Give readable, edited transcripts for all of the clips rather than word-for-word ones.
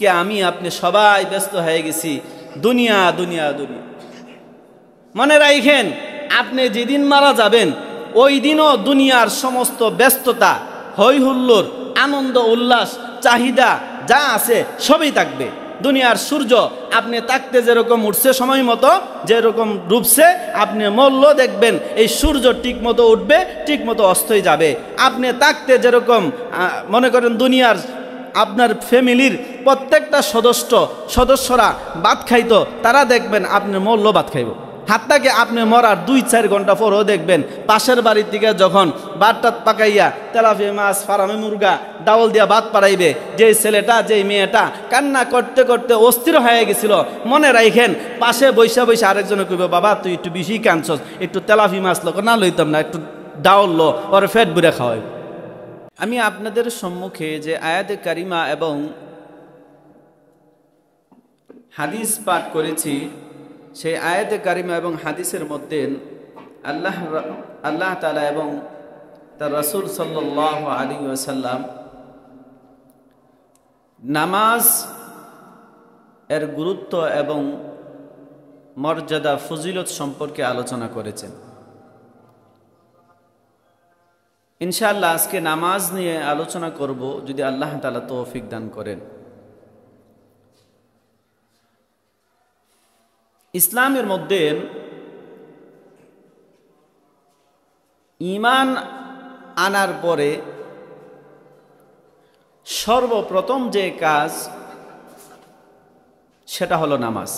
আজকে আমি আপনি সবাই ব্যস্ত হয়ে গেছি দুনিয়া দুনিয়া দুনিয়া। মনে রাখেন, আপনি যেদিন মারা যাবেন ওই দিনও দুনিয়ার সমস্ত ব্যস্ততা, হই হুল্লোড়, আনন্দ উল্লাস, চাহিদা যা আছে সবই থাকবে। দুনিয়ার সূর্য আপনি তাকতে যেরকম উঠছে সময় মতো, যেরকম ডুবছে, আপনি মরল দেখবেন এই সূর্য ঠিক মতো উঠবে, ঠিক মতো অস্তই যাবে। আপনি তাকতে যেরকম মনে করেন দুনিয়ার আপনার ফ্যামিলির প্রত্যেকটা সদস্যরা ভাত খাইতো, তারা দেখবেন আপনি মরল ভাত খাইব। হাতটাকে আপনি মরার 2-4 ঘন্টা পরও দেখবেন পাশের বাড়ির থেকে যখন ভাত টাত পাকাইয়া তেলাপি মাছ, ফারামি মুরগা, ডাউল দিয়া ভাত পাড়াইবে, যেই ছেলেটা যেই মেয়েটা কান্না করতে করতে অস্থির হয়ে গেছিল, মনে রাখেন পাশে বৈশা বৈশা আরেকজনে কইবে, বাবা তুই একটু বেশি কাঁদছস, একটু তেলাপি মাছ লোক না লইতাম না, একটু ডাউল লো, ওর ফেট বুড়ে খাওয়াই। আমি আপনাদের সম্মুখে যে আয়াতে কারিমা এবং হাদিস পাঠ করেছি, সেই আয়াতে কারিমা এবং হাদিসের মধ্যে আল্লাহ তাআলা এবং তার রাসূল সাল্লাল্লাহু আলাইহি ওয়াসাল্লাম নামাজ এর গুরুত্ব এবং মর্যাদা ফজিলত সম্পর্কে আলোচনা করেছেন। ইনশাআল্লাহ আজকে নামাজ নিয়ে আলোচনা করব, যদি আল্লাহ তাআলা তৌফিক দান করেন। ইসলামের মধ্যে ঈমান আনার পরে সর্বপ্রথম যে কাজ সেটা হলো নামাজ।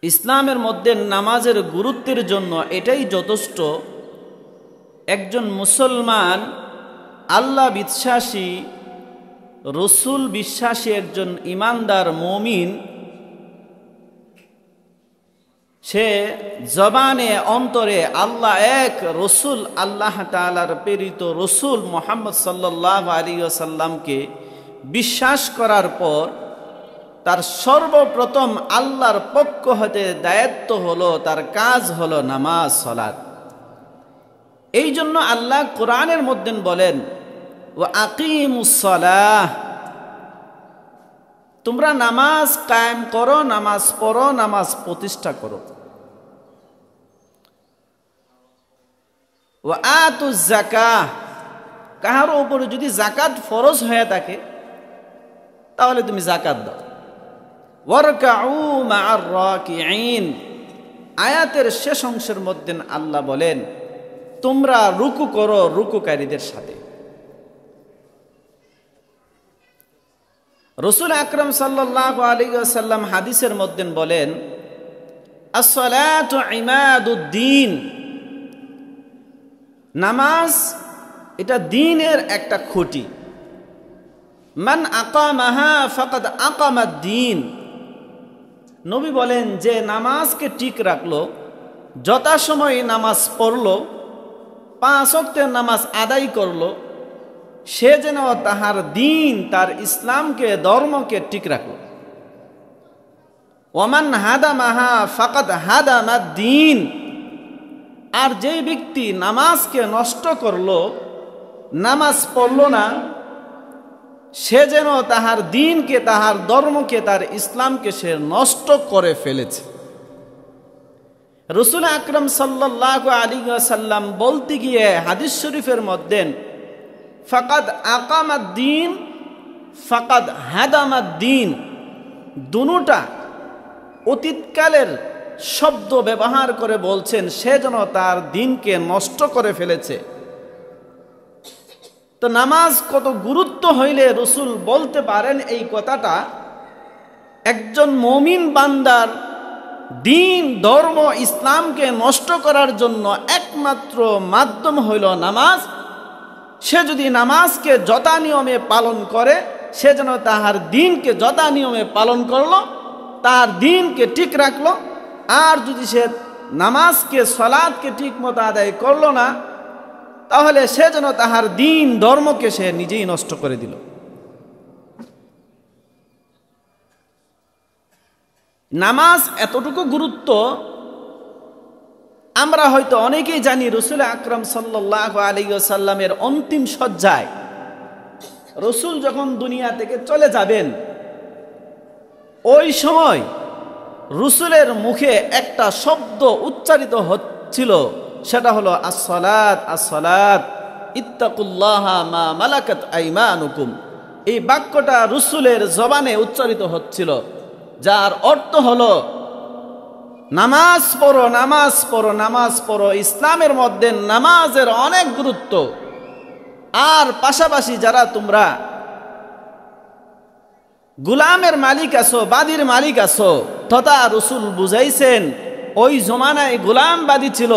ইসলামের মধ্যে নামাজের গুরুত্বের জন্য এটাই যথেষ্ট, একজন মুসলমান আল্লাহ বিশ্বাসী, রসুল বিশ্বাসী একজন ঈমানদার মুমিন, সে জবানে অন্তরে আল্লাহ এক, রসুল আল্লাহ তাআলার প্রেরিত রসুল মুহাম্মদ সাল্লাল্লাহু আলাইহি ওয়াসাল্লামকে বিশ্বাস করার পর তার সর্বপ্রথম আল্লাহর পক্ষ হতে দায়িত্ব হলো, তার কাজ হলো নামাজ, সালাত। এই জন্য আল্লাহ কোরআনের মধ্যে বলেন, ওয়া আকিমুস সালাহ, তোমরা নামাজ কায়েম করো, নামাজ পড়ো, নামাজ প্রতিষ্ঠা করো। ওয়া আতুজ যাকাহ, কাহার উপরে যদি যাকাত ফরজ হয়ে থাকে তাহলে তুমি যাকাত দাও। ওয়ারকাউ মা'আর রাকিঈন, আয়াতের শেষ অংশের মধ্যে আল্লাহ বলেন, তোমরা রুকু করো রুকুকারীদের সাথে। রাসূল আকরাম সাল্লাল্লাহু আলাইহি ওয়াসাল্লাম হাদিসের মধ্যে বলেন, as-salatu ইমাদুদ্দিন, নামাজ এটা দ্বীনের একটা খুঁটি। মান আকামাহা ফাকাদ আকামাদ-দ্বীন, নবী বলেন যে নামাজকে ঠিক রাখলো, যথাসময়ে নামাজ পড়লো, 5 ওয়াক্তের নামাজ আদায় করলো, সে যেন তাহার দ্বীন, তার ইসলামকে, ধর্মকে ঠিক রাখলো। ওয়ামান হাদামাহা ফাকাদ হাদামাদ-দ্বীন, আর যেই ব্যক্তি নামাজকে নষ্ট করলো, নামাজ পড়লো না, সে যেন তাহার দ্বীনকে, তাহার ধর্মকে, তার ইসলামকে সে নষ্ট করে ফেলেছে। রাসূল আকরাম সাল্লাল্লাহু আলাইহি ওয়াসাল্লাম বলতে গিয়ে হাদিস শরীফের মধ্যে ফাকাদ আকামাদ-দ্বীন ফাকাদ হাদামাদ-দ্বীন, দুটোটা অতীতকালের শব্দ ব্যবহার করে বলছেন, সে যেন তার দ্বীনকে নষ্ট করে ফেলেছে। তো নামাজ কত গুরুত্ব হইলে রাসূল বলতে পারেন এই কথাটা, একজন মুমিন বান্দার দ্বীন, ধর্ম, ইসলামকে নষ্ট করার জন্য একমাত্র মাধ্যম হইল নামাজ। সে যদি নামাজকে যথা নিয়মে পালন করে, সে যেন তাহার দ্বীনকে যথা নিয়মে পালন করলো, তার দ্বীনকে ঠিক রাখলো। আর যদি সে নামাজকে, সালাতকে ঠিক মতো আদায় করলো না, তাহলে সে যেন তাহার দ্বীন, ধর্মকে সে নিজেই নষ্ট করে দিল। নামাজ এতটুকু গুরুত্ব আমরা হয়তো অনেকেই জানি। রাসূল আকরাম সাল্লাল্লাহু আলাইহি ওয়াসাল্লামের অন্তিম শয্যায় রসুল যখন দুনিয়া থেকে চলে যাবেন, ওই সময় রসুলের মুখে একটা শব্দ উচ্চারিত হচ্ছিল, সেটা হলো আসসালাত আসসালাত ইত্তাকুল্লাহা মা মালাকাত আইমানুকুম। এই বাক্যটা রসুলের জবানে উচ্চারিত হচ্ছিল, যার অর্থ হলো নামাজ পড়ো, নামাজ পড়ো, নামাজ পড়ো। ইসলামের মধ্যে নামাজের অনেক গুরুত্ব। আর পাশাপাশি যারা তোমরা গুলামের মালিক আছো, বাদীর মালিক আছো, তথা রসুল বুঝাইছেন ওই জমানায় গুলামবাদী ছিল।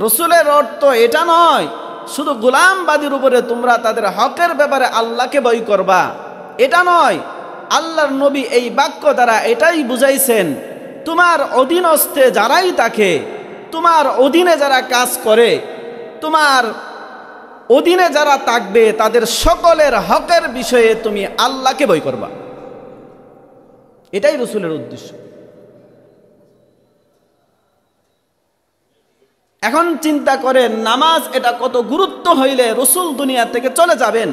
রসুলের অর্থ এটা নয় শুধু গুলামবাদীর উপরে তোমরা তাদের হকের ব্যাপারে আল্লাহকে ভয় করবা, এটা নয়। আল্লাহর নবী এই বাক্য দ্বারা এটাই বুঝাইছেন, তোমার অধীনস্থে যারাই থাকে, তোমার অধীনে যারা কাজ করে, তোমার অধীনে যারা থাকবে, তাদের সকলের হকের বিষয়ে তুমি আল্লাহকে ভয় করবা। এটাই রসুলের উদ্দেশ্য। এখন চিন্তা করেন নামাজ এটা কত গুরুত্ব হইলে রসুল দুনিয়া থেকে চলে যাবেন,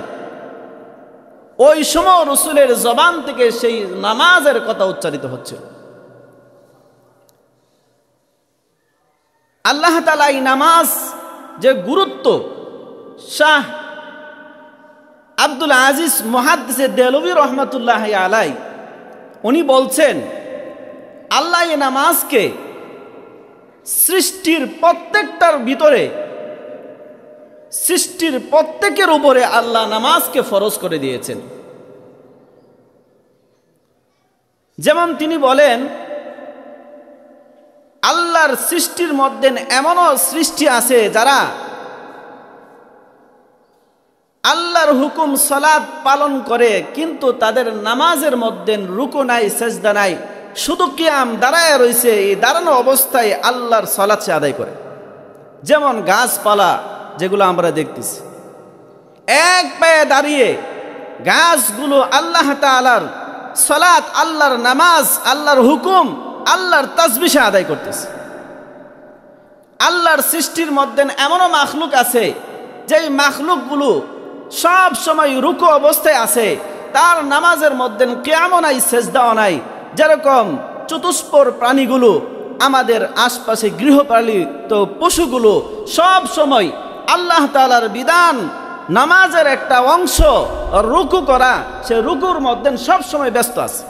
ওই সময় রসুলের জবান থেকে সেই নামাজের কথা উচ্চারিত হচ্ছে। আল্লাহ তাআলা এই নামাজ যে গুরুত্ব, শাহ আব্দুল আজিজ মুহাদ্দিস দেহলভী রহমাতুল্লাহ আলাই উনি বলছেন, আল্লাহ এই নামাজকে সৃষ্টির প্রত্যেকটার ভিতরে, সৃষ্টির প্রত্যেকের উপরে আল্লাহ নামাজকে ফরজ করে দিয়েছেন। যেমন তিনি বলেন, আল্লাহর সৃষ্টির মধ্যে এমনও সৃষ্টি আছে যারা আল্লাহর হুকুম সালাত পালন করে, কিন্তু তাদের নামাজের মধ্যে রুকু নাই, সেজদা নাই, শুধু কিয়াম দাঁড়ায় রয়েছে। এই দাঁড়ানো অবস্থায় আল্লাহর সালাত সে আদায় করে। যেমন গাছপালা যেগুলো আমরা দেখতেছি, এক পায়ে দাঁড়িয়ে গাছগুলো আল্লাহ তাআলার সালাত, আল্লাহর নামাজ, আল্লাহর হুকুম, আল্লাহর তাসবিহ আদায় করতেছে। আল্লাহর সৃষ্টির মধ্যে এমনও মাখলুক আছে যেই মাখলুকগুলো সব সময় রুকু অবস্থায় আছে, তার নামাজের মধ্যে কিয়ামও নাই, সেজদাও নাই। যেরকম চতুষ্পর প্রাণীগুলো, আমাদের আশপাশে গৃহপালিত পশুগুলো সব সময় আল্লাহ তাআলার বিধান, নামাজের একটা অংশ রুকু করা, সে রুকুর মধ্যে সব সময় ব্যস্ত আছে।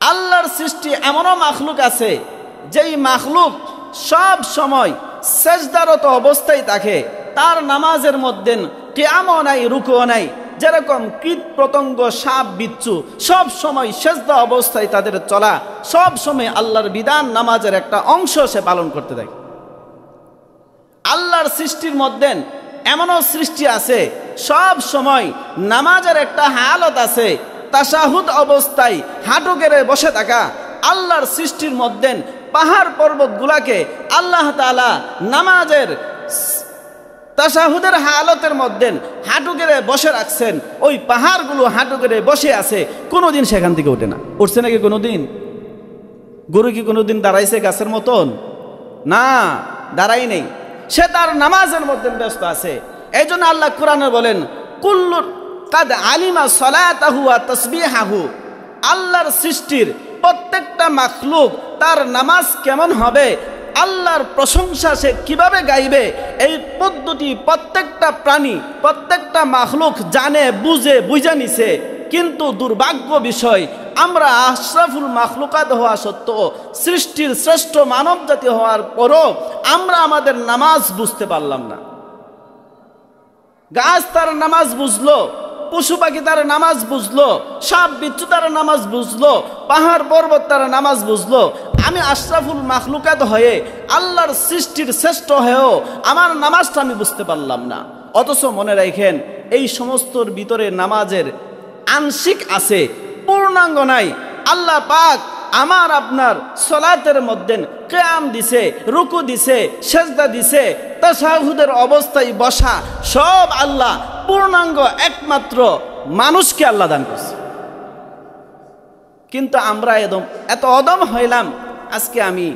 আল্লাহর সৃষ্টি এমনও মাখলুক আছে যেই মাখলুক সব সময় সেজদারত অবস্থায় থাকে, তার নামাজের মধ্যে কিয়ামও নাই, রুকুও নাই। যেরকম কীট পতঙ্গ, সাপ বিচ্ছু সব সময় সেজদা অবস্থায় তাদের চলা, সব সময় আল্লাহর বিধান, নামাজের একটা অংশ সে পালন করতে থাকে। আল্লাহর সৃষ্টির মধ্যে এমনও সৃষ্টি আছে সব সময় নামাজের একটা হালত আছে, তাশাহুদ অবস্থায় হাঁটু গেড়ে বসে থাকা। আল্লাহর সৃষ্টির মধ্যে পাহাড় পর্বতগুলাকে আল্লাহ তাআলা নামাজের তাশাহুদের হালতের মধ্যে হাঁটু গেড়ে বসে রাখছেন। ওই পাহাড়গুলো হাঁটু গেড়ে বসে আছে, কোনোদিন সেখান থেকে ওঠে না। উঠছে নাকি কোনোদিন? গরু কি কোনোদিন দাঁড়াইছে গাছের মতন? না, দাঁড়াই নেই, সে তার নামাজের মধ্যে ব্যস্ত আছে। এই জন্য আল্লাহ কোরআনে বলেন, কুল্লু কাদ আলিমা সালাতাহু ওয়া তাসবিহাহু। আল্লাহর সৃষ্টির প্রত্যেকটা মাখলুক তার নামাজ কেমন হবে, আল্লাহর প্রশংসা সে কিভাবে গাইবে, এই পদ্ধতি প্রত্যেকটা প্রাণী, প্রত্যেকটা মাখলুক জানে, বুঝে নিছে। কিন্তু দুর্ভাগ্য বিষয়, আমরা আশরাফুল মাখলুকাত হওয়া সত্ত্বেও, সৃষ্টির শ্রেষ্ঠ মানব জাতি হওয়ার পরও আমরা আমাদের নামাজ বুঝতে পারলাম না। গাছ তার নামাজ বুঝলো, পশু পাখি তার নামাজ বুঝলো, সাপ বিচ্ছু তার নামাজ বুঝলো, পাহাড় পর্বত তার নামাজ বুঝলো। আমি আশরাফুল মাখলুকাত হয়ে, আল্লাহর সৃষ্টির শ্রেষ্ঠ হয়েও আমার নামাজটা আমি বুঝতে পারলাম না। অথচ মনে রাখেন, এই সমস্তর ভিতরে নামাজের আংশিক আছে, পূর্ণাঙ্গ নাই। আল্লাহ পাক আমার আপনার সালাতের মধ্যে কিয়াম দিছে, রুকু দিছে, সেজদা দিছে, তাশাহুদের অবস্থায় বসা, সব আল্লাহ পূর্ণাঙ্গ একমাত্র মানুষকে আল্লাহ দান করছে। কিন্তু আমরা এত অদম হইলাম, আজকে আমি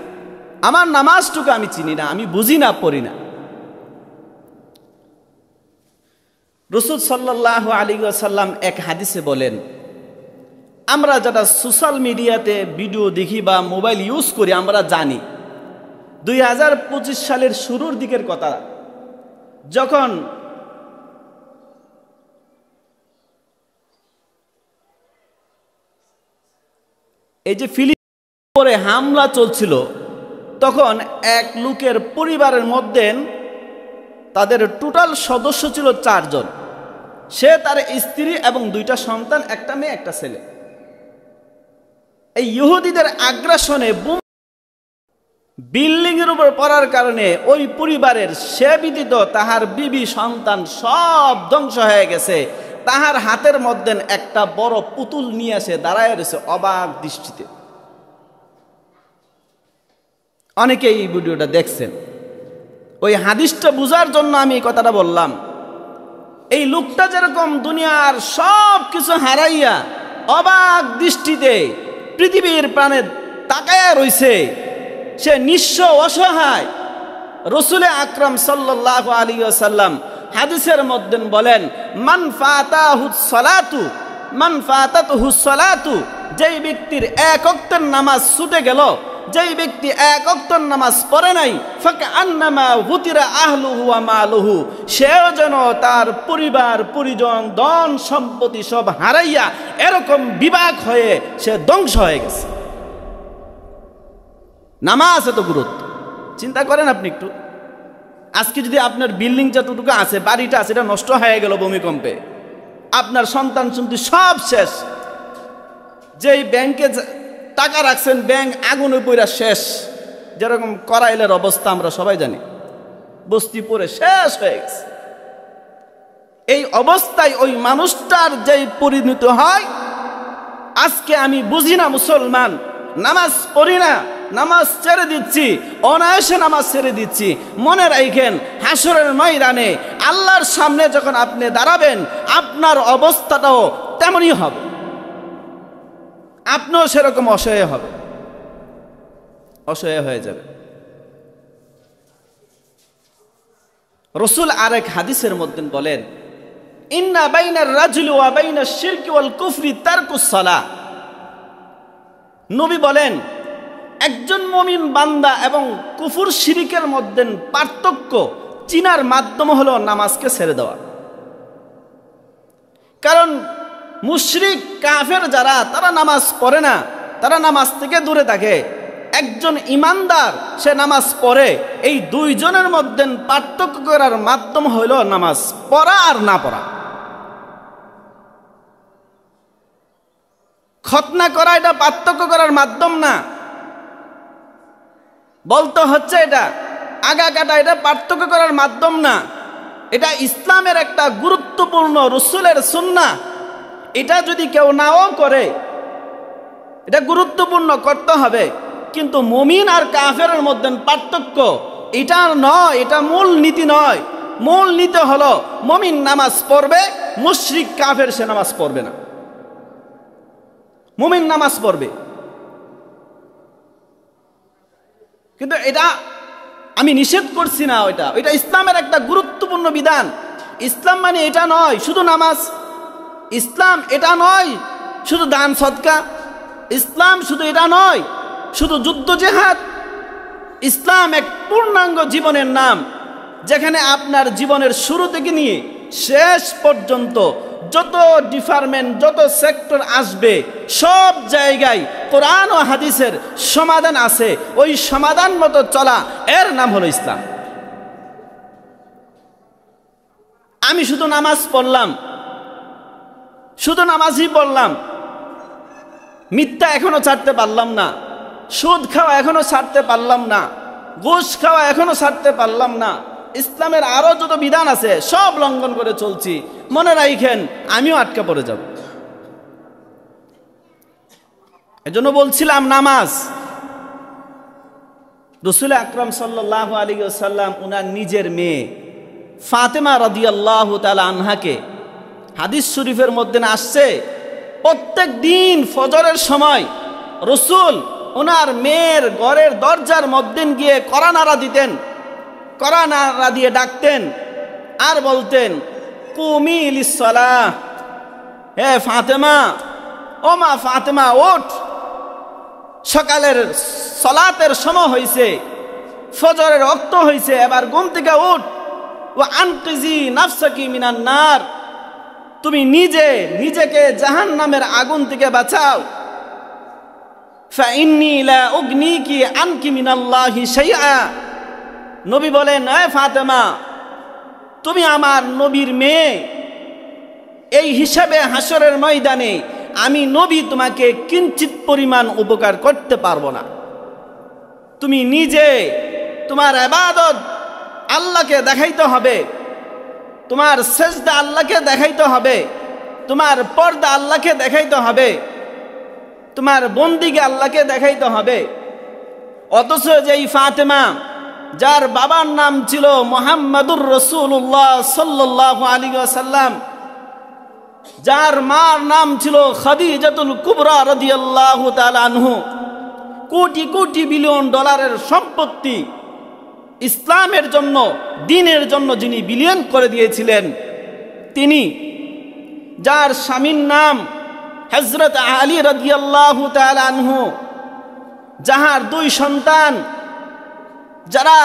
আমার নামাজটুকু আমি চিনি না, আমি বুঝি না, পড়ি না। রাসূল সাল্লাল্লাহু আলাইহি ওয়াসাল্লাম এক হাদিসে বলেন, আমরা যারা সোশ্যাল মিডিয়াতে ভিডিও দেখি বা মোবাইল ইউজ করি, আমরা জানি 2025 সালের শুরুর দিকের কথা, যখন এই যে ফিলিস্তিনের উপরে হামলা চলছিল, তখন এক লোকের পরিবারের মধ্যে তাদের টোটাল সদস্য ছিল 4 জন। সে, তার স্ত্রী এবং 2টা সন্তান, একটা মেয়ে একটা ছেলে। এই ইহুদিদের আগ্রাসনে বিল্ডিং এর উপর পড়ার কারণে ওই পরিবারের সে ব্যতীত তাহার বিবি সন্তান সব ধ্বংস হয়ে গেছে। তাহার হাতের মধ্যে একটা বড় পুতুল নিয়ে এসে দাঁড়ায় রয়েছে অবাক দৃষ্টিতে। অনেকে এই ভিডিওটা দেখছেন। ওই হাদিসটা বুঝার জন্য আমি এই কথাটা বললাম। এই লোকটা যেরকম দুনিয়ার সব কিছু হারাইয়া অবাক দৃষ্টিতে পৃথিবীর প্রাণে তাকায়া রইছে, সে নিঃস্ব অসহায়। রাসূল আকরাম সাল্লাল্লাহু আলাইহি ওয়াসাল্লাম হাদিসের মধ্যে বলেন, মান ফাতাতুহু সালাতু, যেই ব্যক্তির এক ওয়াক্তের নামাজ ছুটে গেল, যেই ব্যক্তি এক ওয়াক্তের নামাজ পড়ে নাই, ফাকান্নামা গুতিরা আহলুহু ওয়া মালুহু, সেও যেন তার পরিবার পরিজন ধন সম্পত্তি সব হারাইয়া এরকম বিভাগ হয়ে সে ধ্বংস হয়ে গেছে। নামাজ এত গুরুত্ব, চিন্তা করেন আপনি একটু। আজকে যদি আপনার বিল্ডিং যতটুকু আছে, বাড়িটা আছে, এটা নষ্ট হয়ে গেল ভূমিকম্পে, আপনার সন্তান সন্ততি সব শেষ। যেই ব্যাংকে টাকা রাখছেন, ব্যাংক আগুনে পুরা শেষ। যেরকম করাইলের অবস্থা আমরা সবাই জানি, বস্তি পড়ে শেষ হয়ে গেছে। এই অবস্থায় ওই মানুষটার যেই পরিণত হয়, আজকে আমি বুঝি না মুসলমান, নামাজ পড়ি না, নামাজ ছেড়ে দিচ্ছি, অনায়াসে নামাজ ছেড়ে দিচ্ছি। মনে রাখেন, হাসরের ময়দানে আল্লাহর সামনে যখন আপনি দাঁড়াবেন, আপনার অবস্থাটাও তেমনই হবে, আপনিও সেরকম অসহায় হবে, অসহায় হয়ে যাবে। রাসূল আরেক হাদিসের মধ্যে বলেন, ইন্না বাইনার রাজুলি ওয়া বাইনাশ শিরকি ওয়াল কুফরি তারকুস সালাহ। নবী বলেন, একজন মুমিন বান্দা এবং কুফর শিরিকের মধ্যে পার্থক্য চিনার মাধ্যম হলো নামাজকে ছেড়ে দেওয়া। কারণ মুশরিক কাফের যারা, তারা নামাজ পড়ে না, তারা নামাজ থেকে দূরে থাকে। একজন ইমানদার, সে নামাজ পড়ে। এই দুইজনের মধ্যে পার্থক্য করার মাধ্যম হলো নামাজ পড়া আর না পড়া। খতনা করা এটা পার্থক্য করার মাধ্যম না, বলতে হচ্ছে এটা আগা কাটা, এটা পার্থক্য করার মাধ্যম না। এটা ইসলামের একটা গুরুত্বপূর্ণ রাসূলের সুন্নাহ। এটা যদি কেউ নাও করে, এটা গুরুত্বপূর্ণ করতে হবে, কিন্তু মুমিন আর কাফেরের মধ্যে পার্থক্য এটা নয়, এটা মূল নীতি নয়। মূল নীতি হলো মুমিন নামাজ পড়বে, মুশরিক কাফের সে নামাজ পড়বে না। মুমিন নামাজ পড়বে, কিন্তু এটা আমি নিষেধ করছি না, এটা ইসলামের একটা গুরুত্বপূর্ণ বিধান। ইসলাম মানে এটা নয় শুধু নামাজ, ইসলাম এটা নয় শুধু দান সদকা, ইসলাম শুধু এটা নয় শুধু যুদ্ধ জেহাদ। ইসলাম এক পূর্ণাঙ্গ জীবনের নাম, যেখানে আপনার জীবনের শুরু থেকে নিয়ে শেষ পর্যন্ত যত ডিপার্টমেন্ট, যত সেক্টর আসবে, সব জায়গায় কোরআন ও হাদিসের সমাধান আছে। ওই সমাধান মতো চলা, এর নাম হলো ইসলাম। আমি শুধু নামাজ পড়লাম, শুধু নামাজই পড়লাম, মিথ্যা এখনো ছাড়তে পারলাম না, সুদ খাওয়া এখনো ছাড়তে পারলাম না, ঘুষ খাওয়া এখনো ছাড়তে পারলাম না, ইসলামের আরো যত বিধান আছে সব লঙ্ঘন করে চলছি, মনে রাখেন আমিও আটকা পড়ে যাব। এজন্য বলছিলাম নামাজ। রাসূল আকরাম সাল্লাল্লাহু আলাইহি ওয়াসাল্লাম উনার নিজের মেয়ে ফাতেমা রাদিয়াল্লাহু তাআলা আনহাকে, হাদিস শরীফের মধ্যে আসছে, প্রত্যেক দিন ফজরের সময় রাসূল ওনার মেয়ের ঘরের দরজার মধ্যে গিয়ে কড়া নাড়া দিতেন, কড়া নাড়া দিয়ে ডাকতেন আর বলতেন, কুমি লিসসালাহ, হে ফাতেমা, ও মা ফাতেমা ওঠ, সকালের সালাতের সময় হয়েছে, ফজরের ওয়াক্ত হয়েছে, এবার ঘুম থেকে উঠ। ওয়া আনকিজি নাফসাকি মিনান নার, তুমি নিজেকে জাহান্নামের আগুন থেকে বাঁচাও। ফাইন্নী লা উগনিকি আনকি মিনাল্লাহি শাইআ, নবী বলেন, হে ফাতেমা, তুমি আমার নবীর মেয়ে, এই হিসাবে হাসরের ময়দানে আমি নবী তোমাকে কিঞ্চিত পরিমাণ উপকার করতে পারবো না। তুমি নিজে তোমার ইবাদত আল্লাহকে দেখাইতে হবে, তোমার সেজদা আল্লাহকে দেখাইতে হবে, তোমার পর্দা আল্লাহকে দেখাইতে হবে, তোমার বন্দিকে আল্লাহকে দেখাইতে হবে। অথচ যেই ফাতেমা, যার বাবার নাম ছিল মুহাম্মাদুর রাসূলুল্লাহ সাল্লাল্লাহু আলাইহি ওয়াসাল্লাম, যার মার নাম ছিল খাদিজাতুল কুবরা রাদিয়াল্লাহু তাআলা আনহু, কোটি কোটি বিলিয়ন ডলারের সম্পত্তি ইসলামের জন্য, দ্বীনের জন্য যিনি বিলিয়ন করে দিয়েছিলেন, তিনি, যার স্বামীর নাম হযরত আলী রাদিয়াল্লাহু তাআলা আনহু, যাহার 2 সন্তান, যারা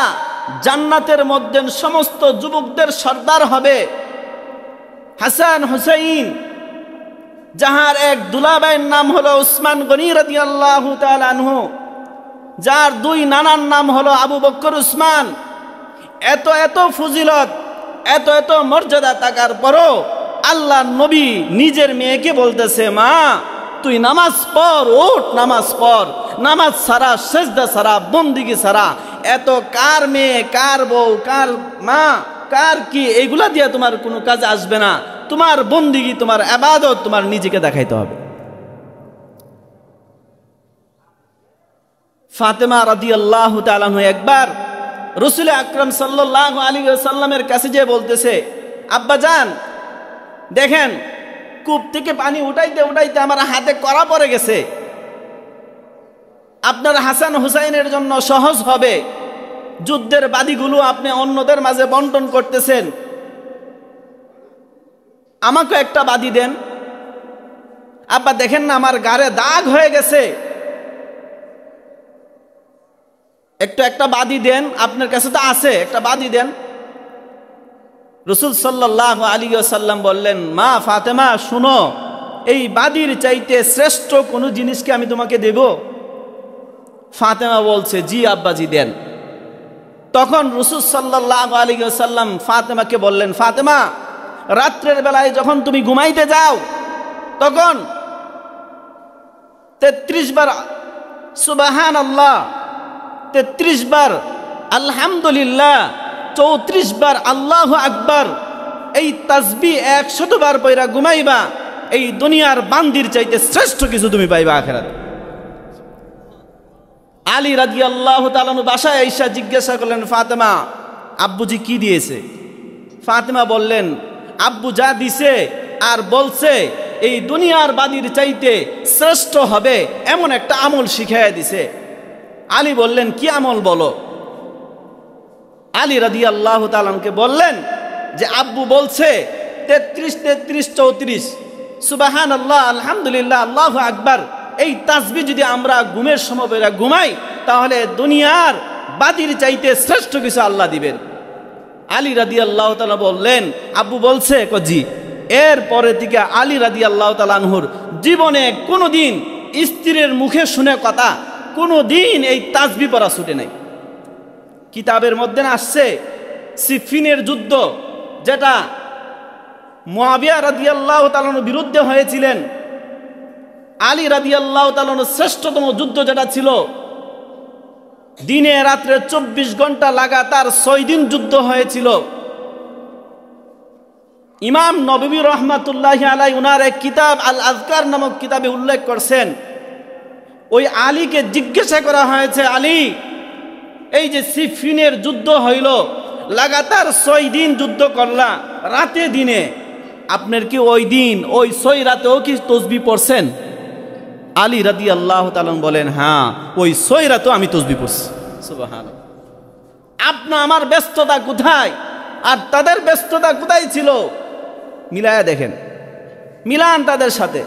জান্নাতের মধ্যে সমস্ত যুবকদের সর্দার হবে, হাসান হুসাইন, যাহার এক দুলাভাইয়ের নাম হলো উসমান গনি রাদিয়াল্লাহু তাআলা আনহু, যার 2 নানার নাম হলো আবু বকর উসমান। এত এত ফজিলত, এত এত মর্যাদা থাকার পরও আল্লাহ নবী নিজের মেয়েকে বলতেছে, মা তুই নামাজ পড়, ওঠ নামাজ পড়, নামাজ ছাড়া, সেজদা ছাড়া, বন্দিগি ছাড়া, এত কার মেয়ে, কার বউ, কার মা, কার কি, এগুলা দিয়ে তোমার কোনো কাজে আসবে না। তোমার বন্দিগি, তোমার ইবাদত তোমার নিজেকে দেখাইতে হবে। ফাতেমা রাদিয়াল্লাহু তাআলা আনহা একবার রাসূল আকরাম সাল্লাল্লাহু আলাইহি ওয়াসাল্লামের কাছে যেয়ে বলতেছে, আব্বা জান, দেখেন কূপ থেকে পানি উঠাইতে উঠাইতে আমার হাতে কড়া পড়ে গেছে, আপনার হাসান হুসাইনের জন্য সহজ হবে, যুদ্ধের বাদিগুলো আপনি অন্যদের মাঝে বন্টন করতেছেন, আমাকে একটা বাদি দেন। আব্বা দেখেন না আমার গায়ে দাগ হয়ে গেছে, একটা বাদি দেন, আপনার কাছে তো আছে, একটা বাদি দেন। রাসূল সাল্লাল্লাহু আলাইহি ওয়াসাল্লাম বললেন, মা ফাতেমা শুনো, এই বাদির চাইতে শ্রেষ্ঠ কোনো জিনিসকে আমি তোমাকে দেব? ফাতেমা বলছে, জি আব্বাজি দেন। তখন রাসূল সাল্লাল্লাহু আলাইহি ওয়াসাল্লাম ফাতেমাকে বললেন, ফাতেমা, রাত্রের বেলায় যখন তুমি ঘুমাইতে যাও, তখন 33 বার সুবহানাল্লাহ, 33 বার আলহামদুলিল্লাহ, 34 বার আল্লাহু আকবার, এই তাসবিহ 100 বার পয়রা ঘুমাইবা, এই দুনিয়ার বান্দির চাইতে শ্রেষ্ঠ কিছু তুমি পাইবা আখিরাতে। আলী রাদিয়াল্লাহু তাআলা বাসায় আয়েশা জিজ্ঞাসা করলেন, ফাতেমা আব্বুজি কি দিয়েছে? ফাতেমা বললেন, আব্বু যা দিছে আর বলছে এই দুনিয়ার বাদির চাইতে শ্রেষ্ঠ হবে এমন একটা আমল শিখাইয়া দিছে। আলী বললেন, কি আমল বলো? আলী রাদিয়াল্লাহু তাআলাকে বললেন যে আব্বু বলছে 33 33 34 সুবহানাল্লাহ, আলহামদুলিল্লাহ, আল্লাহু আকবার, এই তাসবিহ যদি আমরা ঘুমের সময় ঘুমাই তাহলে দুনিয়ার বাদির চাইতে শ্রেষ্ঠ কিছু আল্লাহ দিবেন। আলী রাদিয়াল্লাহু তাআলা বললেন, আব্বু বলছে? জি। এরপরে থেকে আলী রাদিয়াল্লাহু তাআলা আনহুর জীবনে কোনোদিন স্ত্রীর মুখে শুনে কথা, কোনোদিন এই তাসবিহ পড়া ছুটে নাই। কিতাবের মধ্যে আসছে সিফিনের যুদ্ধ, যেটা মুআবিয়া রাদিয়াল্লাহু তাআলার বিরুদ্ধে হয়েছিলেন, আলী রাদিয়াল্লাহু তাআলার শ্রেষ্ঠতম যুদ্ধ যেটা ছিল, দিনে রাত্রে 24 ঘন্টা লাগাতার 6 দিন যুদ্ধ হয়েছিল। ইমাম নববী রহমাতুল্লাহি আলাইহি উনার এক কিতাব আল আযকার নামক কিতাবে উল্লেখ করছেন, ওই আলীকে জিজ্ঞাসা করা হয়েছে, আলী এই যে সিফিনের যুদ্ধ হইল, লাগাতার 6 দিন যুদ্ধ করলা রাতে দিনে, আপনার কি ওই দিন ওই 6 রাতেও কি তাসবিহ পড়ছেন? আলী রাদিয়াল্লাহু তাআলা বলেন, হ্যাঁ ওই 6 রাতেও আমি তাসবিহ পড়ছি। সুবহানাল্লাহ। আপনা আমার ব্যস্ততা কোথায় আর তাদের ব্যস্ততা কোথায় ছিল? মিলায়া দেখেন, মিলান তাদের সাথে।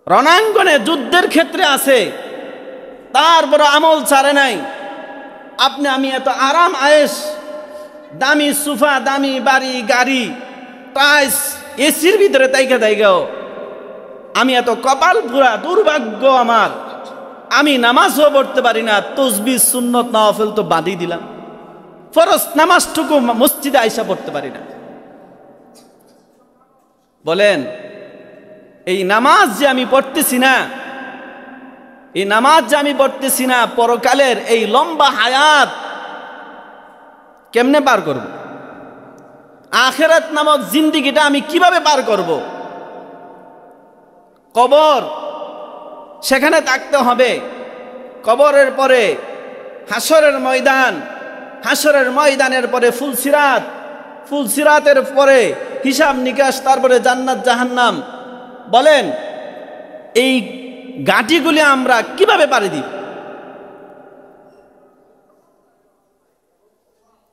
রণাঙ্গনে যুদ্ধের ক্ষেত্রে আছে, তারপর আমল ছাড়ে নাই। আপনি আমি এত আরাম আয়েশ, দামি সোফা, দামি বাড়ি গাড়ি, টাইস, এসির ভিতরে তাইগাও আমি এত কপাল পুরা, দুর্ভাগ্য আমার, আমি নামাজও পড়তে পারি না, তসবিহ সুন্নত নওয়াফিল তো বাদই দিলাম, ফরজ নামাজটুকু মসজিদে আইসা পড়তে পারি না। বলেন এই নামাজ যে আমি পড়তেছি না, এই নামাজ যে আমি পড়তেছি না, পরকালের এই লম্বা হায়াত কেমনে পার করব? আখিরাত নামক জিন্দেগিটা আমি কিভাবে পার করব? কবর, সেখানে থাকতে হবে। কবরের পরে হাসরের ময়দান, হাসরের ময়দানের পরে ফুলসিরাত, ফুলসিরাতের পরে হিসাব নিকাশ, তারপরে জান্নাত জাহান্নাম। বলেন এই গাঁটিগুলি আমরা কিভাবে পাড়ি দিব?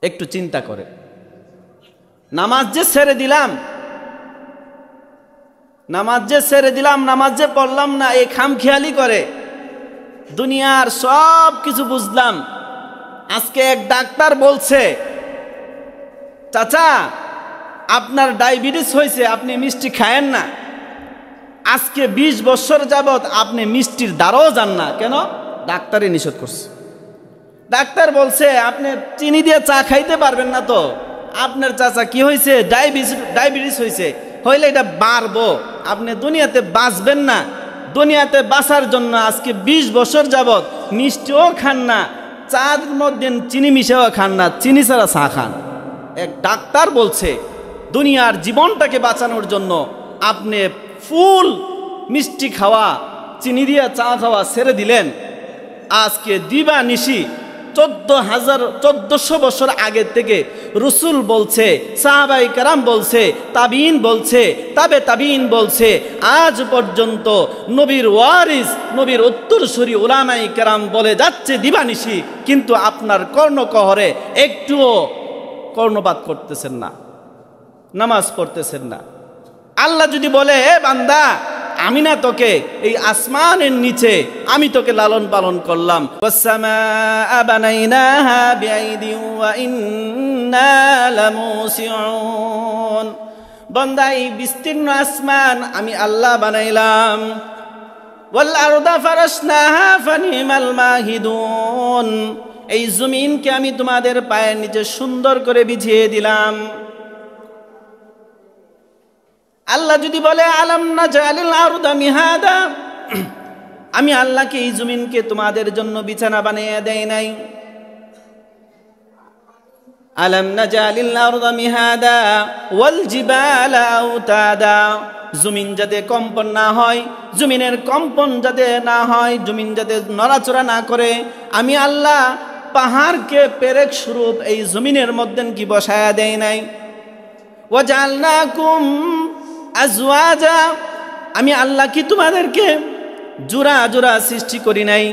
একটু চিন্তা করে। নামাজ যে ছেড়ে দিলাম, নামাজ যে ছেড়ে দিলাম, নামাজ যে পড়লাম না, এই খামখেয়ালি করে দুনিয়ার সব কিছু বুঝলাম। আজকে এক ডাক্তার বলছে, চাচা আপনার ডায়াবেটিস হয়েছে, আপনি মিষ্টি খায়েন না। আজকে 20 বছর যাবত আপনি মিষ্টির দ্বারাও যান না। কেন? ডাক্তারই নিষেধ করছে। ডাক্তার বলছে আপনি চিনি দিয়ে চা খাইতে পারবেন না। তো আপনার চাচা কি হয়েছে? ডায়াবেটিস হয়েছে, হইলে এটা বাড়বো, আপনি দুনিয়াতে বাঁচবেন না। দুনিয়াতে বাঁচার জন্য আজকে 20 বছর যাবত মিষ্টিও খান না, চার মধ্যে চিনি মিশাও খান না, চিনি ছাড়া চা খান। এক ডাক্তার বলছে দুনিয়ার জীবনটাকে বাঁচানোর জন্য আপনি ফুল মিষ্টি খাওয়া, চিনি দিয়ে চা খাওয়া ছেড়ে দিলেন। আজকে দিবা নিশি 1400 বছর আগে থেকে রসুল বলছে, সাহাবাই কেরাম বলছে, তাবিন বলছে, তাবে তাবিন বলছে, আজ পর্যন্ত নবীর ওয়ারিস, নবীর উত্তরসূরি উলামাই কেরাম বলে যাচ্ছে দিবানিশি, কিন্তু আপনার কর্ণকহরে একটুও কর্ণপাত করতেছেন না, নামাজ পড়তেছেন না। আল্লাহ যদি বলে, এ বান্দা আমি না তোকে এই আসমানের নিচে আমি তোকে লালন পালন করলাম, ওয়াসসামাআ বানাইনাহা বিআইদিন ওয়া ইন্না লামুসিউন, বান্দা এই বিস্তীর্ণ আসমান আমি আল্লাহ বানাইলাম, ওয়াল আরদা ফারাশনাহা ফানিমাল মাহিদুন, এই জমিনকে আমি তোমাদের পায়ের নিচে সুন্দর করে বিছিয়ে দিলাম। আল্লাহ যদি বলে আলাম নাজালিল আরদা মিহাদা, আমি আল্লাহকে এই জমিনকে তোমাদের জন্য বিছানা বানিয়ে দেই নাই। আলাম নাজালিল আরদা মিহাদা ওয়াল জিবালা আওতাদা, জমিন যাতে কম্পন না হয়, জমিনের কম্পন যাতে না হয়, জমিন যাতে নড়াচড়া না করে, আমি আল্লাহ পাহাড়কে পেরেক স্বরূপ এই জমিনের মধ্যে কি বসায়া দেই নাই। ওয়াজআলনাকুম আজওয়াজা, আমি আল্লাহ কি তোমাদেরকে জোড়া জোড়া সৃষ্টি করি নাই।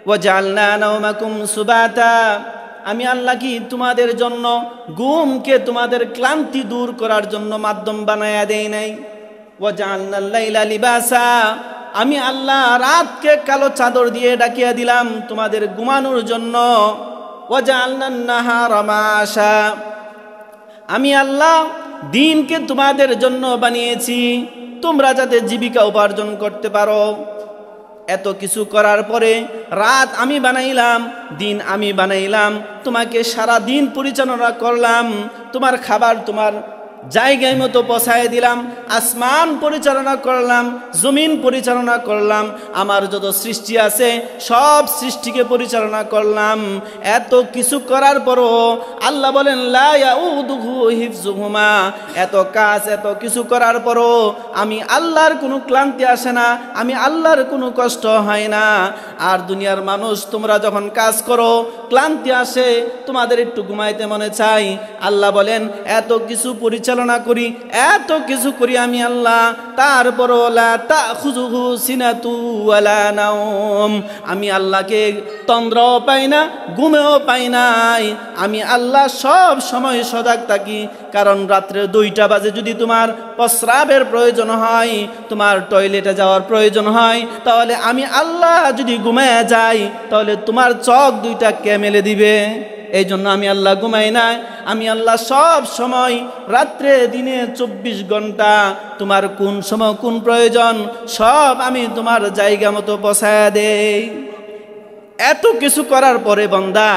ওয়াজআলনা নাওমাকুম সুবাতা, আমি আল্লাহ কি তোমাদের জন্য ঘুমকে, তোমাদের ক্লান্তি দূর করার জন্য মাধ্যম বানায়া দেই নাই। ওয়াজআলনাল লাইলা লিবাসা, আমি আল্লাহ রাতকে কালো চাদর দিয়ে ঢাকিয়ে দিলাম তোমাদের ঘুমানোর জন্য। ওয়াজআলনান নাহারা মাআশা, আমি আল্লাহ দিনকে তোমাদের জন্য বানিয়েছি তোমরা যাতে জীবিকা উপার্জন করতে পারো। এত কিছু করার পরে রাত আমি বানাইলাম, দিন আমি বানাইলাম, তোমাকে সারা দিন পরিচালনা করলাম, তোমার খাবার তোমার জায়গায় মতো পৌঁছায় দিলাম, আসমান পরিচালনা করলাম, জমিন পরিচালনা করলাম, আমার যত সৃষ্টি আছে সব সৃষ্টিকে পরিচালনা করলাম। এত কিছু করার পরও আল্লাহ বলেন লা ইয়াউদুহু হিফযুহুমা, এত কাজ এত কিছু করার পরও আমি আল্লাহর কোনো ক্লান্তি আসে না, আমি আল্লাহর কোনো কষ্ট হয় না। আর দুনিয়ার মানুষ তোমরা যখন কাজ করো ক্লান্তি আসে, তোমাদের একটু ঘুমাইতে মনে চাই, আল্লাহ বলেন এত কিছু পরিচালনা পরিচালনা করি, এত কিছু করি আমি আল্লাহ, তারপরও লা তাখুযুহু সিনাতু ওয়ালা নাওম, আমি আল্লাহকে তন্দ্রাও পাই না, ঘুমেও পাই নাই। আমি আল্লাহ সব সময় সজাগ থাকি, কারণ রাত্রে 2টা বাজে যদি তোমার প্রস্রাবের প্রয়োজন হয়, তোমার টয়লেটে যাওয়ার প্রয়োজন হয়, তাহলে আমি আল্লাহ যদি ঘুমায় যাই, তাহলে তোমার চোখ 2টা কে মেলে দিবে? এই জন্য আমি আল্লাহ ঘুমাই না। আমি আল্লাহ সব সময়, রাত্রে দিনে 24 ঘন্টা, তোমার কোন সময় কোন প্রয়োজন সব আমি তোমার জায়গা মতো পৌঁছায় দেই। এত কিছু করার পরে বান্দা,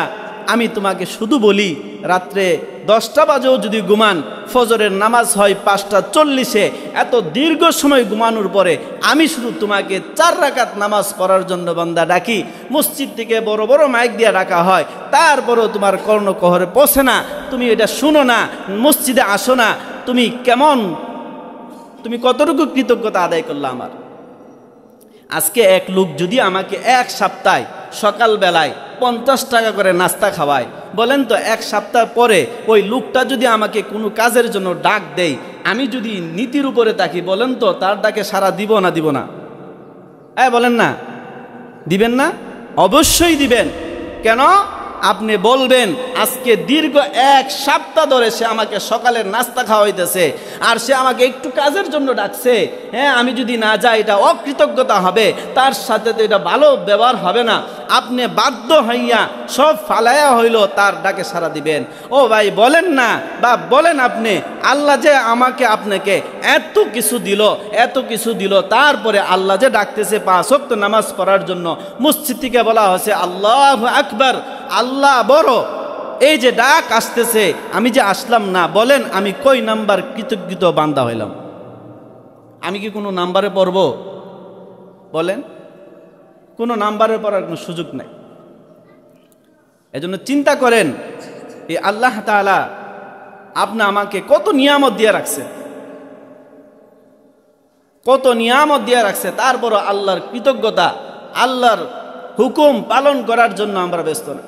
আমি তোমাকে শুধু বলি, রাত্রে 10টা বাজেও যদি ঘুমান, ফজরের নামাজ হয় 5:40, এত দীর্ঘ সময় ঘুমানোর পরে আমি শুধু তোমাকে 4 রাকাত নামাজ পড়ার জন্য বান্দা ডাকি। মসজিদ থেকে বড় বড় মাইক দিয়ে ডাকা হয়, তারপরেও তোমার কর্ণকহরে পৌঁছে না, তুমি এটা শুনো না, মসজিদে আসো না। তুমি কতটুকু কৃতজ্ঞতা আদায় করলে আমার? আজকে এক লোক যদি আমাকে এক সপ্তাহে সকালবেলায় 50 টাকা করে নাস্তা খাওয়ায়, বলেন তো 1 সপ্তাহ পরে ওই লোকটা যদি আমাকে কোনো কাজের জন্য ডাক দেয়, আমি যদি নীতির উপরে থাকি, বলেন তো তার ডাকে সাড়া দিব না দিব না? বলেন না, দিবেন না? অবশ্যই দিবেন। কেন? আপনি বলবেন আজকে দীর্ঘ 1 সপ্তাহ ধরে সে আমাকে সকালের নাস্তা খাওয়াইতেছে, আর সে আমাকে একটু কাজের জন্য ডাকছে, হ্যাঁ আমি যদি না যাই এটা অকৃতজ্ঞতা হবে, তার সাথে তো এটা ভালো ব্যবহার হবে না। আপনি বাধ্য হইয়া সব ফালাইয়া হইল তার ডাকে সাড়া দিবেন। ও ভাই বলেন না, বা বলেন আপনি, আল্লাহ যে আমাকে আপনাকে এত কিছু দিল, তারপরে আল্লাহ যে ডাকতেছে 5 ওয়াক্ত নামাজ পড়ার জন্য, মসজিদ থেকে বলা হয়েছে আল্লাহু আকবার, আল্লাহ বড়, এই যে ডাক আসতেছে, আমি যে আসলাম না, বলেন আমি কই নাম্বার কৃতজ্ঞ বান্দা হইলাম? আমি কি কোনো নাম্বারে পড়ব? বলেন, কোনো নাম্বারে পড়ার কোনো সুযোগ নাই। এজন্য চিন্তা করেন, এই আল্লাহ তাআলা আপনি আমাকে কত নিয়ামত দিয়ে রাখছে, তারপর আল্লাহর কৃতজ্ঞতা, আল্লাহর হুকুম পালন করার জন্য আমরা ব্যস্ত না।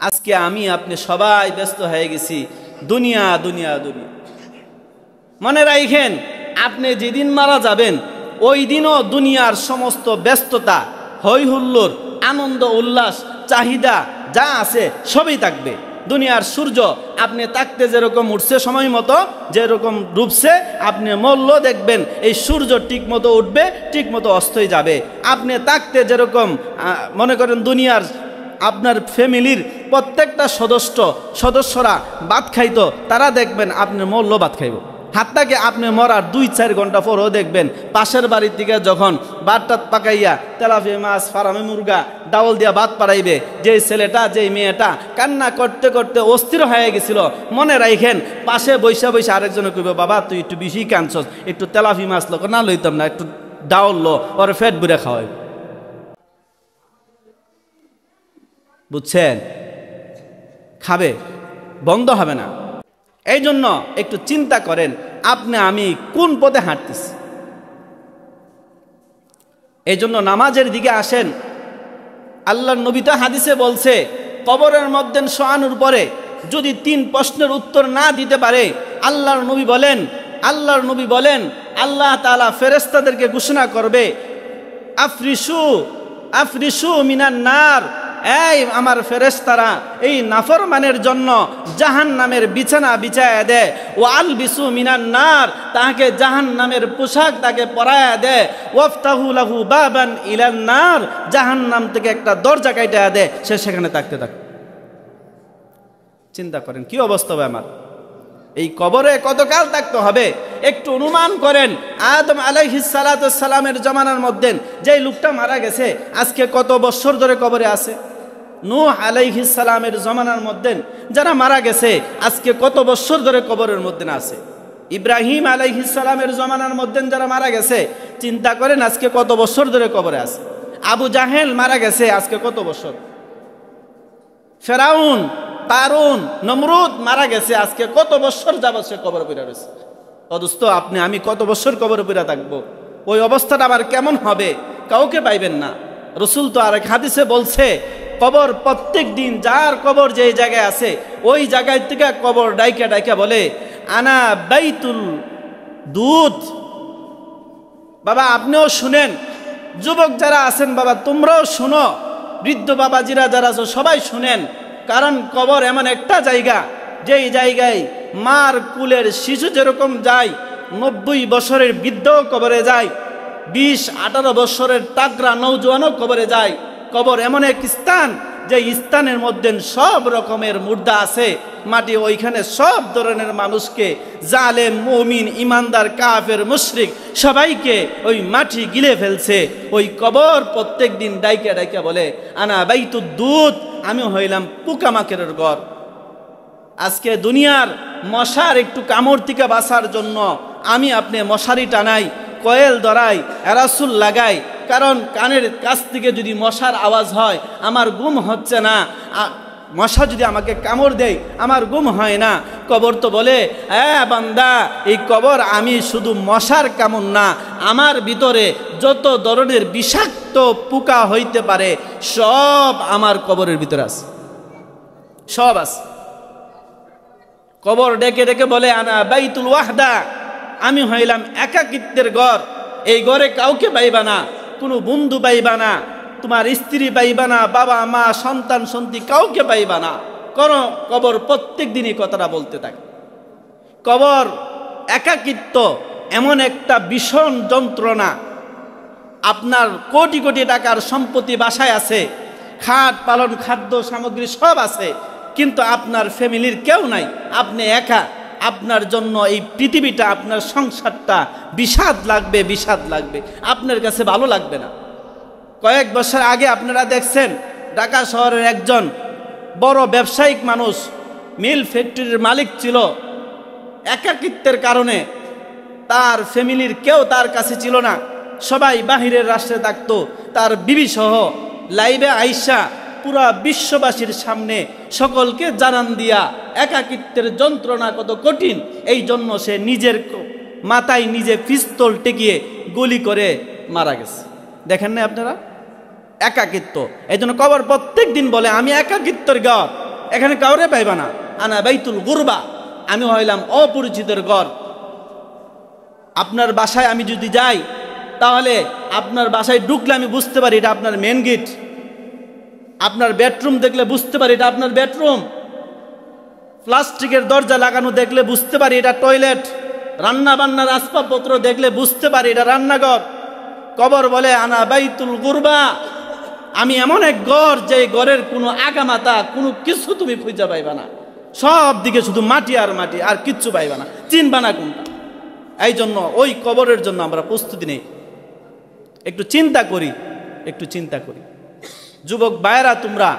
আজকে আমি আপনি সবাই ব্যস্ত হয়ে গেছি দুনিয়া দুনিয়া দুনিয়া। মনে রাখেন, আপনি যেদিন মারা যাবেন ওই দিনও দুনিয়ার সমস্ত ব্যস্ততা, হই হুল্লোড়, আনন্দ উল্লাস, চাহিদা যা আছে সবই থাকবে। দুনিয়ার সূর্য আপনি তাকতে যেরকম উঠছে সময় মতো, যেরকম ডুবছে, আপনি মরল দেখবেন এই সূর্য ঠিক মতো উঠবে, ঠিক মতো অস্তই যাবে। আপনি তাকতে যেরকম মনে করেন দুনিয়ার আপনার ফ্যামিলির প্রত্যেকটা সদস্যরা ভাত খাইতো, তারা দেখবেন আপনি মরল ভাত খাইব। হাতটাকে আপনি মরার 2-4 ঘন্টা পরও দেখবেন পাশের বাড়ির থেকে যখন ভাত পাকাইয়া তেলাপি মাছ, ফার্মে মুরগা, ডাউল দিয়া ভাত পাড়াইবে, যেই ছেলেটা যেই মেয়েটা কান্না করতে করতে অস্থির হয়ে গেছিল, মনে রাখেন পাশে বৈশা আরেকজনে কইব, বাবা তুই একটু বেশি কাঁদছস, একটু তেলাপি মাছ লোক না লইতাম না, একটু ডাউল লো, ওর ফেট বুড়ে খাওয়াই। বুঝছেন? খাবে, বন্ধ হবে না। এই জন্য একটু চিন্তা করেন, আপনি আমি কোন পথে হাঁটতেছি। এই জন্য নামাজের দিকে আসেন। আল্লাহর নবী তো হাদিসে বলছে, কবরের মধ্যে শোয়ানোর পরে যদি 3 প্রশ্নের উত্তর না দিতে পারে, আল্লাহর নবী বলেন আল্লাহ তাআলা ফেরেশতাদেরকে ঘোষণা করবে, আফরিসু মিনান নার, এই আমার ফেরেশতারা এই নাফরমানের জন্য জাহান্নামের বিছানা বিছায়া দেয়, ও আলবিসু মিনান নার, তাকে জাহান্নামের পোশাক তাকে পরায়া দেয়, ওয়াফতাহু লাহু বাবান ইলান নার, জাহান্নাম থেকে একটা দরজা কাইটা দেয়, সে সেখানে থাকতে থাকে। চিন্তা করেন কি অবস্থা হবে আমার। এই কবরে কতকাল থাকতে হবে একটু অনুমান করেন। আদম আলাইহিস সালাতু সালামের জামানার মধ্যে যেই লোকটা মারা গেছে, আজকে কত বছর ধরে কবরে আছে। নূহ আলাইহিস সালামের জামানার মধ্যে যারা মারা গেছে, আজকে কত বছর ধরে কবরের মধ্যে আছে। ইব্রাহিম আলাইহিস সালামের জামানার মধ্যে যারা মারা গেছে, চিন্তা করেন আজকে কত বছর ধরে কবরে আছে। আবু জাহেল মারা গেছে, আজকে কত বছর। ফেরাউন, কারুন, নমরুদ মারা গেছে, আজকে কত বছর যাবত সে কবর পড়ে রয়েছে। অদুস্ত আপনি আমি কত বছর কবর পড়ে থাকবো? ওই অবস্থাটা আবার কেমন হবে কাউকে পাইবেন না। রসুল তো আরেক হাদিসে বলছে, কবর প্রত্যেক দিন যার কবর যে জায়গায় আছে ওই জায়গায় থেকে কবর ডাইকা বলে, আনা বাইতুল দুধ। বাবা আপনিও শুনেন, যুবক যারা আছেন বাবা তোমরাও শুনো, বৃদ্ধ বাবাজিরা যারা আছো সবাই শুনেন। কারণ কবর এমন একটা জায়গা, যেই জায়গায় মার কুলের শিশু যেরকম যায়, 90 বছরের বৃদ্ধও কবরে যায়, 20-18 বছরের তাগড়া নৌজওয়ানও কবরে যায়। কবর এমন এক স্থান, যে স্থানের মধ্যে সব রকমের মুর্দা আছে, মাটি ওইখানে সব ধরনের মানুষকে, জালেম, মুমিন, ইমানদার, কাফের, মুশরিক সবাইকে ওই মাটি গিলে ফেলছে। ওই কবর প্রত্যেক দিন ডাইকা ডাইকা বলে আনা বাইতুদ দুধ, আমি হইলাম পোকামাকড়ের ঘর। আজকে দুনিয়ার মশার একটু কামড় থেকে বাঁচার জন্য আমি আপনি মশারি টানাই, কয়েল ধরাই, এরাসুল লাগাই, কারণ কানের কাছ থেকে যদি মশার আওয়াজ হয় আমার ঘুম হচ্ছে না, মশা যদি আমাকে কামড় দেয় আমার ঘুম হয় না। কবর তো বলে বান্দা, এই কবর আমি শুধু মশার কামড় না, আমার ভিতরে যত ধরনের বিষাক্ত পোকা হইতে পারে সব আমার কবরের ভিতরে আছে, সব আছে। কবর ডেকে ডেকে বলে আনা বাইতুল ওয়াহদা, আমি হইলাম একাকিত্বের ঘর। এই ঘরে কাউকে পাইবা না, কোনো বন্ধু পাইবা না, তোমার স্ত্রী পাইবা না, বাবা মা সন্তান সন্ততি কাউকে পাইবা না। কবর প্রত্যেক দিনই কথাটা বলতে থাকে। কবর একাকিত্ব এমন একটা ভীষণ যন্ত্রণা। আপনার কোটি কোটি টাকার সম্পত্তি বাসায় আছে, খাট পালন খাদ্য সামগ্রী সব আছে, কিন্তু আপনার ফ্যামিলির কেউ নাই, আপনি একা। আপনার জন্য এই পৃথিবীটা, আপনার সংসারটা বিষাদ লাগবে, বিষাদ লাগবে, আপনার কাছে ভালো লাগবে না। কয়েক বছর আগে আপনারা দেখছেন ঢাকা শহরের একজন বড় ব্যবসায়িক মানুষ, মিল ফ্যাক্টরির মালিক ছিল। একাকিত্বের কারণে তার ফ্যামিলির কেউ তার কাছে ছিল না, সবাই বাহিরের রাষ্ট্রে থাকতো। তার বিবি সহ লাইভে আইসা পুরা বিশ্ববাসীর সামনে সকলকে জানান দিয়া একাকিত্বের যন্ত্রণা কত কঠিন, এই জন্য সে নিজের মাথায় নিজে পিস্তল টেকিয়ে গুলি করে মারা গেছে। দেখেন না আপনারা, একাকিত্ব। এই জন্য কবর প্রত্যেক দিন বলে আমি একাকিত্বের ঘর, এখানে কাউরে পাইবা না। আনা বাইতুল গুরবা, আমি হইলাম অপরিচিতের ঘর। আপনার বাসায় আমি যদি যাই, তাহলে আপনার বাসায় ঢুকলে আমি বুঝতে পারি এটা আপনার মেন গেট। আপনার বেডরুম দেখলে বুঝতে পারি এটা আপনার বেডরুম। প্লাস্টিকের দরজা লাগানো দেখলে বুঝতে পারি এটা টয়লেট। রান্না বান্নার আসবাবপত্র দেখলে বুঝতে পারি এটা রান্নাঘর। কবর বলে আনা বাইতুল গুরবা, আমি এমন এক ঘর যে ঘরের কোনো আগামাতা কোনো কিছু তুমি খুঁজে পাইবা না, সব দিকে শুধু মাটি আর মাটি, আর কিচ্ছু পাইবা না, চিনবা না কোনটা। এই জন্য ওই কবরের জন্য আমরা প্রস্তুতি নেই। একটু চিন্তা করি, একটু চিন্তা করি। যুবক ভাইয়েরা, তোমরা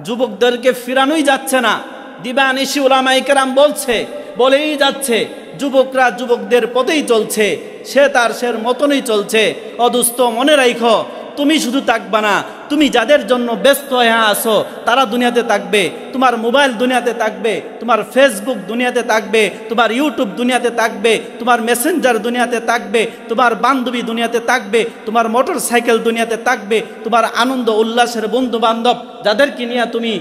যুবকদেরকে ফিরানোই যাচ্ছে না। দিবানিশি উলামায়ে কেরাম বলেই যাচ্ছে, যুবকরা যুবকদের পথেই চলছে, সে তার সের মতনই চলছে। অদুস্ত মনে রাখো, তুমি শুধু থাকবা না, তুমি যাদের জন্য ব্যস্ত হয়ে আসো তারা দুনিয়াতে থাকবে। তোমার মোবাইল দুনিয়াতে থাকবে, তোমার ফেসবুক দুনিয়াতে থাকবে, তোমার ইউটিউব দুনিয়াতে থাকবে, তোমার মেসেঞ্জার দুনিয়াতে থাকবে, তোমার বান্ধবী দুনিয়াতে থাকবে, তোমার মোটর সাইকেল দুনিয়াতে থাকবে, তোমার আনন্দ উল্লাসের বন্ধু বান্ধব যাদেরকে নিয়ে তুমি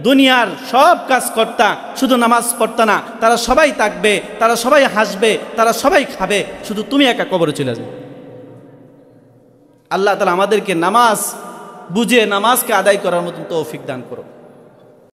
দুনিয়ার সব কাজ করতা, শুধু নামাজ পড়তা না, তারা সবাই থাকবে, তারা সবাই হাসবে, তারা সবাই খাবে, শুধু তুমি একা কবরে চলে যাবে। আল্লাহ তাআলা আমাদেরকে নামাজ বুঝে নামাজকে আদায় করার মতন তৌফিক দান করো।